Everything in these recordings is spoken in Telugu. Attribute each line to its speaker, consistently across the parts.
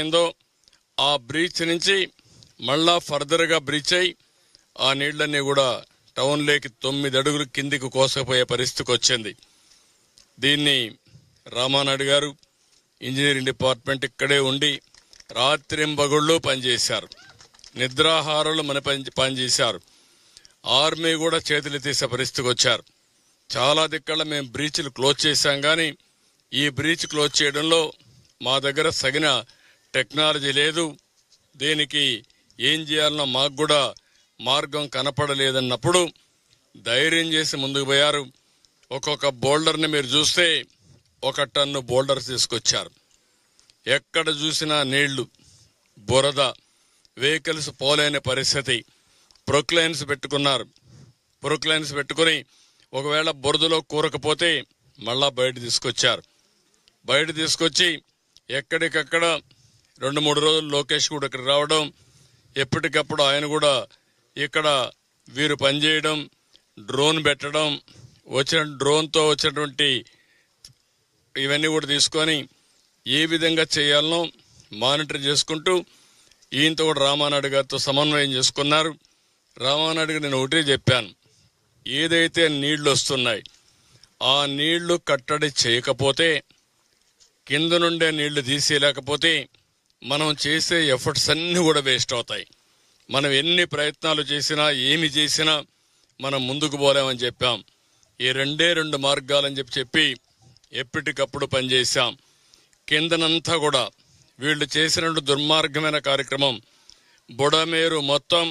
Speaker 1: ఏందో ఆ బ్రీచ్ నుంచి మళ్ళా ఫర్దర్గా బ్రీచ్ అయి ఆ నీళ్లన్నీ కూడా టౌన్ లేకి 9 అడుగులు కిందికి కోసపోయే పరిస్థితికి వచ్చింది. దీన్ని రామానాయుడు గారు ఇంజనీరింగ్ డిపార్ట్మెంట్ ఇక్కడే ఉండి రాత్రింబగళ్ళు పనిచేశారు. నిద్రాహారాలు మన పనిచేశారు. ఆర్మీ కూడా చేతులు తీసే పరిస్థితికి వచ్చారు. చాలా దిక్కల మేము బ్రీచ్లు క్లోజ్ చేశాం, కానీ ఈ బ్రీచ్ క్లోజ్ చేయడంలో మా దగ్గర సగిన టెక్నాలజీ లేదు. దీనికి ఏం చేయాలన్నా మాకు కూడా మార్గం కనపడలేదన్నప్పుడు ధైర్యం చేసి ముందుకు పోయారు. ఒక్కొక్క బోల్డర్ని మీరు చూస్తే 1 టన్ను బోల్డర్స్ తీసుకొచ్చారు. ఎక్కడ చూసినా నీళ్లు, బురద, వెహికల్స్ పోలేని పరిస్థితి. ప్రొక్లైన్స్ పెట్టుకున్నారు. ప్రొక్లైన్స్ పెట్టుకుని ఒకవేళ బురదలో కూరకపోతే మళ్ళా బయట తీసుకొచ్చారు. బయట తీసుకొచ్చి ఎక్కడికక్కడ 2-3 రోజులు లోకేష్ కూడా ఇక్కడ రావడం, ఎప్పటికప్పుడు ఆయన కూడా ఇక్కడ వీరు పనిచేయడం, డ్రోన్ పెట్టడం, డ్రోన్తో వచ్చినటువంటి ఇవన్నీ కూడా తీసుకొని ఏ విధంగా చేయాలనో మానిటర్ చేసుకుంటూ ఈయనతో కూడా రామానాయుడు గారితో సమన్వయం చేసుకున్నారు. రామానాయుడు గారు నేను ఒకటే చెప్పాను, ఏదైతే నీళ్లు వస్తున్నాయి ఆ నీళ్లు కట్టడి చేయకపోతే, కింద నుండే నీళ్లు తీసేయలేకపోతే మనం చేసే ఎఫర్ట్స్ అన్నీ కూడా వేస్ట్ అవుతాయి. మనం ఎన్ని ప్రయత్నాలు చేసినా ఏమి చేసినా మనం ముందుకు పోలేమని చెప్పాం. ఈ 2 మార్గాలని చెప్పి ఎప్పటికప్పుడు పనిచేశాం. కిందనంతా కూడా వీళ్ళు చేసినట్టు దుర్మార్గమైన కార్యక్రమం. బుడమేరు మొత్తం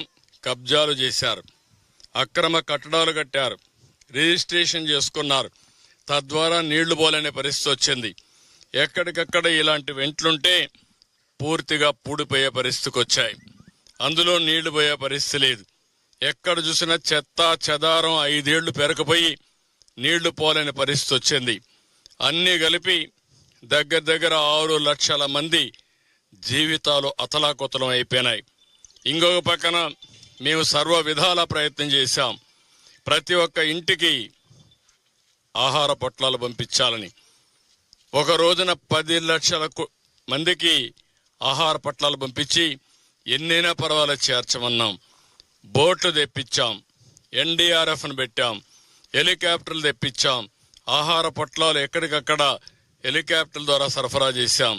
Speaker 1: కబ్జాలు చేశారు, అక్రమ కట్టడాలు కట్టారు, రిజిస్ట్రేషన్ చేసుకున్నారు. తద్వారా నీళ్లు పోలేని పరిస్థితి వచ్చింది. ఎక్కడికక్కడ ఇలాంటి వెంట్లుంటే పూర్తిగా పూడిపోయే పరిస్థితికి వచ్చాయి. అందులో నీళ్లు పోయే పరిస్థితి లేదు. ఎక్కడ చూసినా చెత్త చెదారం 5 ఏళ్లు పెరకపోయి నీళ్లు పోలేని పరిస్థితి వచ్చింది. అన్నీ కలిపి దగ్గర 6 లక్షల మంది జీవితాలు అతలాకుతలం అయిపోయినాయి. ఇంకొక పక్కన మేము సర్వ విధాల ప్రయత్నం చేశాం. ప్రతి ఒక్క ఇంటికి ఆహార పొట్లాలు పంపించాలని. ఒక రోజున 10 లక్షల మందికి ఆహార పొట్లాలు పంపించి ఎన్నైనా పర్వాలేదు చేర్చమన్నాం. బోట్లు తెప్పించాం, ఎన్డీఆర్ఎఫ్ను పెట్టాం, హెలికాప్టర్లు తెప్పించాం. ఆహార పొట్లాలు ఎక్కడికక్కడ హెలికాప్టర్ల ద్వారా సరఫరా చేశాం.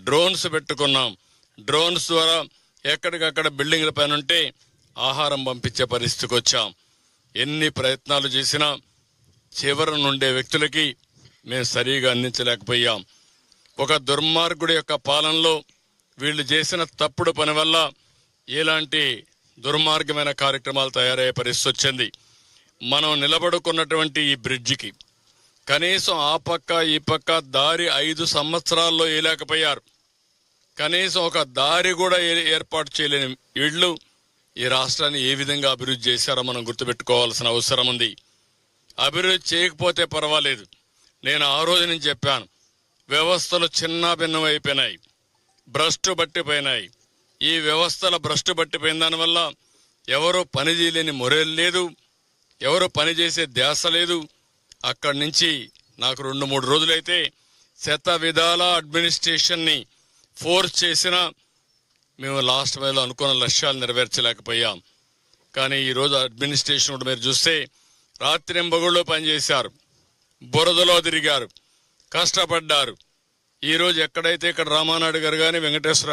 Speaker 1: డ్రోన్స్ పెట్టుకున్నాం. డ్రోన్స్ ద్వారా ఎక్కడికక్కడ బిల్డింగ్ల పైన ఉంటే ఆహారం పంపించే పరిస్థితికి వచ్చాం. ఎన్ని ప్రయత్నాలు చేసినా చివరి నుండే వ్యక్తులకి మేము సరిగా అందించలేకపోయాం. ఒక దుర్మార్గుడి యొక్క పాలనలో వీళ్ళు చేసిన తప్పుడు పని వల్ల ఇలాంటి దుర్మార్గమైన కార్యక్రమాలు తయారయ్యే పరిస్థితి వచ్చింది. మనం నిలబడుకున్నటువంటి ఈ బ్రిడ్జికి కనీసం ఆ పక్క ఈ పక్క దారి 5 సంవత్సరాల్లో వేయలేకపోయారు. కనీసం ఒక దారి కూడా ఏర్పాటు చేయలేని వీళ్ళు ఈ రాష్ట్రాన్ని ఏ విధంగా అభివృద్ధి చేశారో మనం గుర్తుపెట్టుకోవాల్సిన అవసరం ఉంది. అభివృద్ధి చేయకపోతే పర్వాలేదు. నేను ఆ రోజు నుంచి చెప్పాను, వ్యవస్థలు చిన్న భిన్నం అయిపోయినాయి, భ్రష్టు పట్టిపోయినాయి. ఈ వ్యవస్థల భ్రష్టు పట్టిపోయిన దానివల్ల ఎవరు పని చేయలేని మొరేలు లేదు, ఎవరు పని చేసే ధ్యాస లేదు. అక్కడి నుంచి నాకు 2-3 రోజులైతే శత విధాల అడ్మినిస్ట్రేషన్ని ఫోర్స్ చేసినా మేము లాస్ట్ మైలో అనుకున్న లక్ష్యాలు నెరవేర్చలేకపోయాం. కానీ ఈరోజు అడ్మినిస్ట్రేషన్ కూడా మీరు చూస్తే రాత్రింబగళ్ళు పనిచేశారు, బురదలో తిరిగారు, కష్టపడ్డారు. ఈరోజు ఎక్కడైతే ఇక్కడ రామానాయుడు గారు కానీ వెంకటేశ్వర